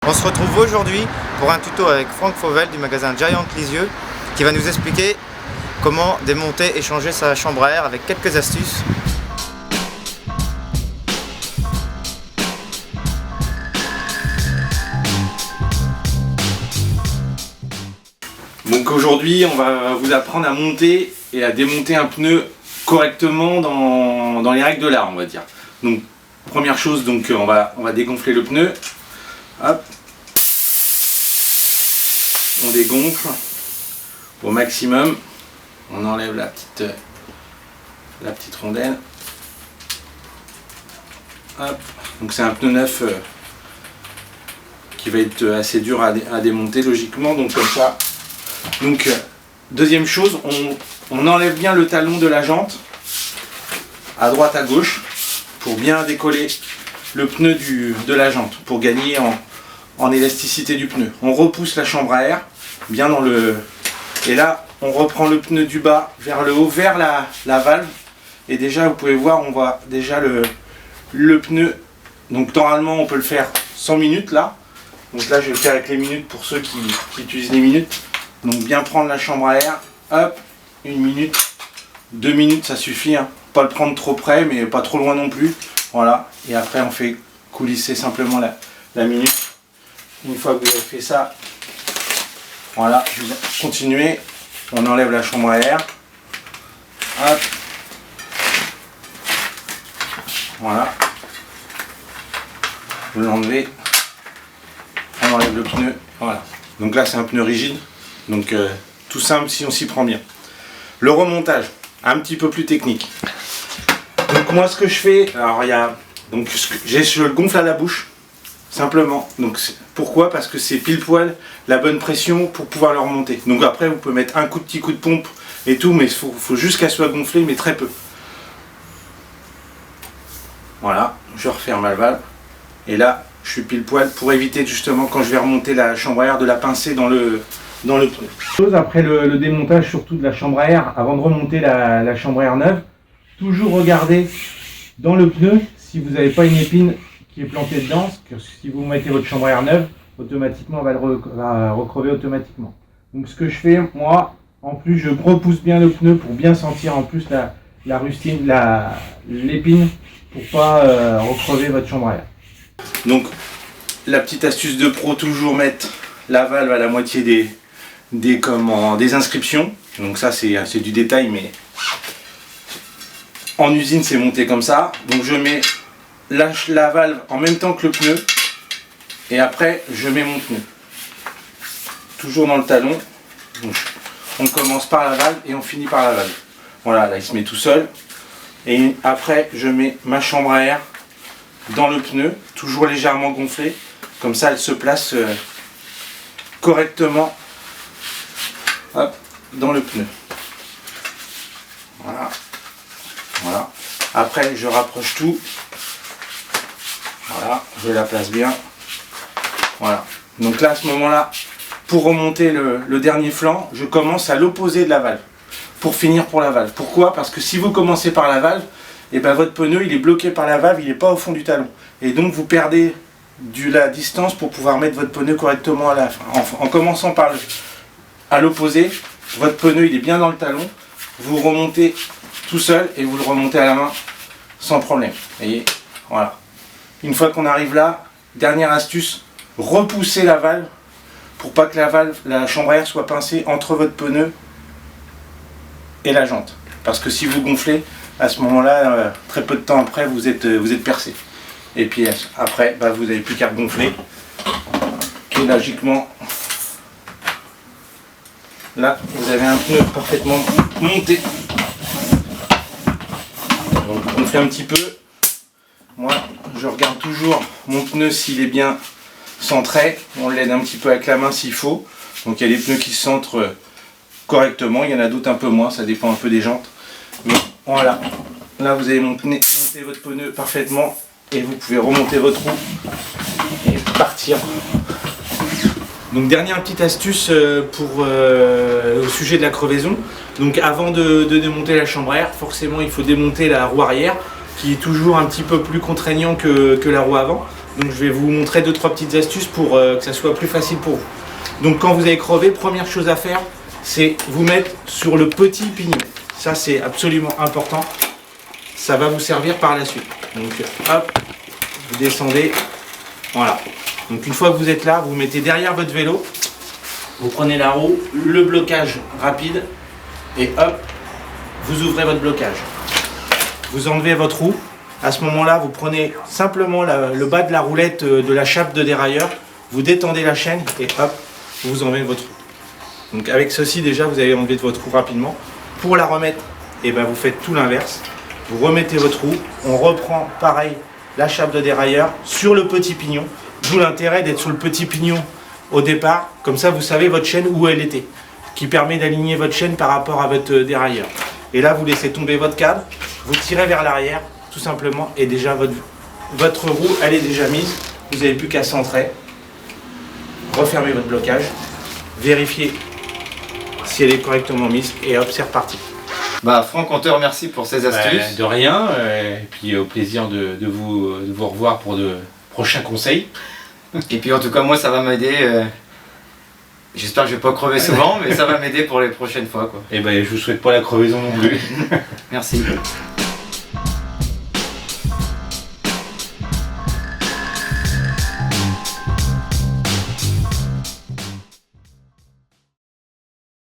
On se retrouve aujourd'hui pour un tuto avec Franck Fauvel du magasin Giant Lisieux qui va nous expliquer comment démonter et changer sa chambre à air avec quelques astuces. Donc aujourd'hui on va vous apprendre à monter et à démonter un pneu correctement dans les règles de l'art, on va dire. Donc première chose, donc on va dégonfler le pneu. Hop. On dégonfle au maximum. On enlève la petite rondelle. Hop. Donc c'est un pneu neuf qui va être assez dur à démonter logiquement, donc comme ça. Donc deuxième chose, on enlève bien le talon de la jante à droite à gauche pour bien décoller le pneu de la jante, pour gagner en élasticité du pneu. On repousse la chambre à air bien dans le... Et là on reprend le pneu du bas vers le haut, vers la valve. Et déjà vous pouvez voir, on voit déjà le pneu. Donc normalement on peut le faire 100 minutes là. Donc là je vais le faire avec les minutes pour ceux qui utilisent les minutes. Donc bien prendre la chambre à air, hop, 1 minute, 2 minutes ça suffit, hein. Pas le prendre trop près mais pas trop loin non plus. Voilà, et après on fait coulisser simplement la minute. Une fois que vous avez fait ça, voilà, vous continuez, on enlève la chambre à air, hop, voilà, vous l'enlevez, on enlève le pneu, voilà. Donc là c'est un pneu rigide. Donc tout simple si on s'y prend bien. Le remontage, un petit peu plus technique. Donc moi ce que je fais, alors je le gonfle à la bouche, simplement. Donc pourquoi? Parce que c'est pile poil la bonne pression pour pouvoir le remonter. Donc après vous pouvez mettre un petit coup de pompe et tout, mais il faut juste qu'elle soit gonflée, mais très peu. Voilà, je referme la valve. Et là je suis pile poil pour éviter justement quand je vais remonter la chambre à air de la pincer dans le pneu. Après le démontage surtout de la chambre à air, avant de remonter la chambre à air neuve, toujours regarder dans le pneu si vous n'avez pas une épine qui est plantée dedans, parce que si vous mettez votre chambre à air neuve, automatiquement elle va recrever automatiquement. Donc ce que je fais, moi, en plus je repousse bien le pneu pour bien sentir en plus la rustine, l'épine, pour pas recrever votre chambre à air. Donc la petite astuce de pro, toujours mettre la valve à la moitié des inscriptions. Donc ça c'est du détail, mais en usine c'est monté comme ça. Donc je mets la valve en même temps que le pneu et après je mets mon pneu toujours dans le talon. Donc, on commence par la valve et on finit par la valve. Voilà, là il se met tout seul. Et après je mets ma chambre à air dans le pneu, toujours légèrement gonflée, comme ça elle se place correctement, hop, dans le pneu. Voilà. Voilà. Après je rapproche tout. Voilà, je la place bien. Voilà. Donc là à ce moment-là, pour remonter le dernier flanc, je commence à l'opposé de la valve. Pour finir pour la valve. Pourquoi? Parce que si vous commencez par la valve, et ben votre pneu il est bloqué par la valve, il n'est pas au fond du talon. Et donc vous perdez la distance pour pouvoir mettre votre pneu correctement à la fin. En commençant à l'opposé, votre pneu il est bien dans le talon, vous remontez tout seul et vous le remontez à la main sans problème. Vous voyez, voilà. Une fois qu'on arrive là, dernière astuce, repoussez la valve pour pas que la chambre à air soit pincée entre votre pneu et la jante. Parce que si vous gonflez, à ce moment-là, très peu de temps après, vous êtes percé. Et puis après, vous n'avez plus qu'à gonfler. Et logiquement, là, vous avez un pneu parfaitement monté. Donc gonflez un petit peu. Moi, je regarde toujours mon pneu s'il est bien centré. On l'aide un petit peu avec la main s'il faut. Donc il y a des pneus qui se centrent correctement. Il y en a d'autres un peu moins. Ça dépend un peu des jantes. Mais voilà. Là, vous avez monté votre pneu parfaitement. Et vous pouvez remonter votre roue et partir. Donc dernière petite astuce au sujet de la crevaison. Donc avant de démonter la chambre à air, forcément il faut démonter la roue arrière qui est toujours un petit peu plus contraignant que la roue avant. Donc je vais vous montrer 2-3 petites astuces pour que ça soit plus facile pour vous. Donc quand vous avez crevé, première chose à faire, c'est vous mettre sur le petit pignon. Ça c'est absolument important. Ça va vous servir par la suite. Donc hop, vous descendez. Voilà. Donc une fois que vous êtes là, vous mettez derrière votre vélo. Vous prenez la roue, le blocage rapide. Et hop, vous ouvrez votre blocage. Vous enlevez votre roue. À ce moment-là, vous prenez simplement le bas de la roulette de la chape de dérailleur. Vous détendez la chaîne et hop, vous enlevez votre roue. Donc avec ceci déjà, vous avez enlevé votre roue rapidement. Pour la remettre, et ben, vous faites tout l'inverse. Vous remettez votre roue, on reprend pareil la chape de dérailleur sur le petit pignon. D'où l'intérêt d'être sur le petit pignon au départ. Comme ça, vous savez votre chaîne où elle était. Qui permet d'aligner votre chaîne par rapport à votre dérailleur. Et là, vous laissez tomber votre cadre. Vous tirez vers l'arrière, tout simplement. Et déjà, votre roue, elle est déjà mise. Vous n'avez plus qu'à centrer. Refermez votre blocage. Vérifiez si elle est correctement mise. Et hop, c'est reparti. Bah Franck, on te remercie pour ces astuces. De rien. Et puis au plaisir de vous revoir pour de prochains conseils. Et puis en tout cas, moi, ça va m'aider. J'espère que je vais pas crever souvent, mais ça va m'aider pour les prochaines fois, quoi. Et ben, je vous souhaite pas la crevaison non plus. Merci.